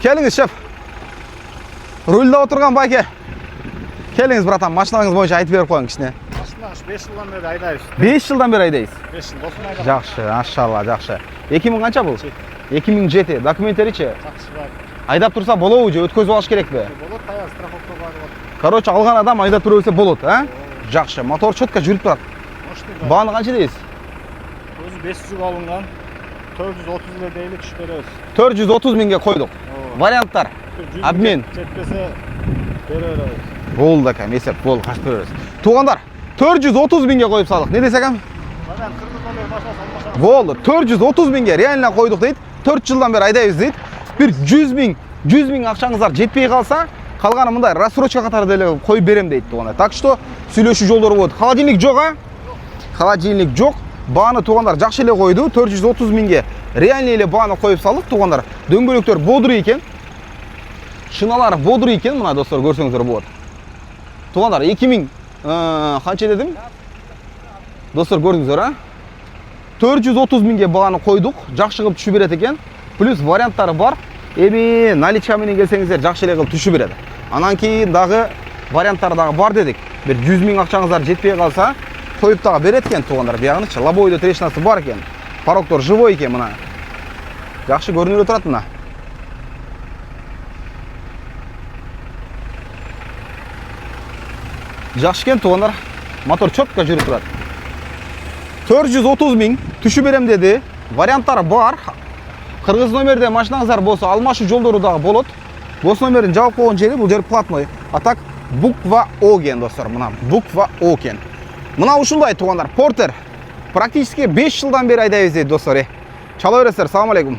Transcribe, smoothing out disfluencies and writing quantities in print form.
Келіңіз, шеф. Рульда отырған байке. Келіңіз, братан, машинаңыз бойынша айтып беріп қойың кішіне. Машина 5 жылдан бері айдайбыз. 5 жылдан бері айдайсыз? 5 жыл болсын айдап. Жақсы, машалла, жақсы. 2000 қанша бұл? 2007. Документтері ше? Жақсы бар. Айдап тұрса болу же, өткізіп алыш керек бе? Болады, таяқ страховка бар. Короче, алған адам айдап тұра берсе болады, а? Жақсы. Мотор четко жүріп тұрады. Бағаны қанша дейсіз? Өзі 500 алынған. 430 ле дейлі күш береміз. 430 мыңға қойдық. Варианттар. Обмен. Жетпесе береміз. Болды әкем, есеп, болды, қашып береміз. Туғандар, 430 мыңға қойып салдық. Не десек әкем? Болды, 430 мыңға реально қойдық дейді. 4 жылдан бері айдайбыз дейді. Bir 100 мың ақшаңыздар жетпей қалса, қалғаны мындай рассрочка қатары қойып берем дейді туғандар. Так что сөйлешу жолдары болады. Холодильник жоқ, а? Холодильник жоқ. Бағаны туғандар жақсы еле қойды. 430 мыңға реально еле бағаны қойып салдық туғандар. Дөңгелектер бодыр екен. Шыналары бодыр екен, мына достар көрсеңіздер болады. Туғандар 2000 қанша дедім? Достар көрдіңіздер, а? 430 мыңға бағаны қойдық. Жақсы қылып түші береді екен. Плюс варианттары бар. Эми наличкаменен келсеңіздер жақсы еле қылып түші береді. Анан кейін дағы варианттары дағы бар дедік. Bir 100 мың ақшаңыздар жетпей қалса, қойып дағы береді екен туғандар. Бияғыныча лобойды трещинасы бар екен. Пароктор живой екен мына. Жақсы көрініп тұрады мына. Жақсы екен туғандар. Мотор четко жүріп тұрады. 430 мың түші берем деді. Варианттары бар. Қырғыз номерде машинаңыздар болса, алмашы жолдары дағы болады. Бос номерін жауап қойған жері бұл жер платной. А так буква О кен достар, мына буква О кен. Мына ушундай туғандар. Портер практически 5 жылдан бері айдайбыз дейді достар. Чала бересіздер. Салам алейкум.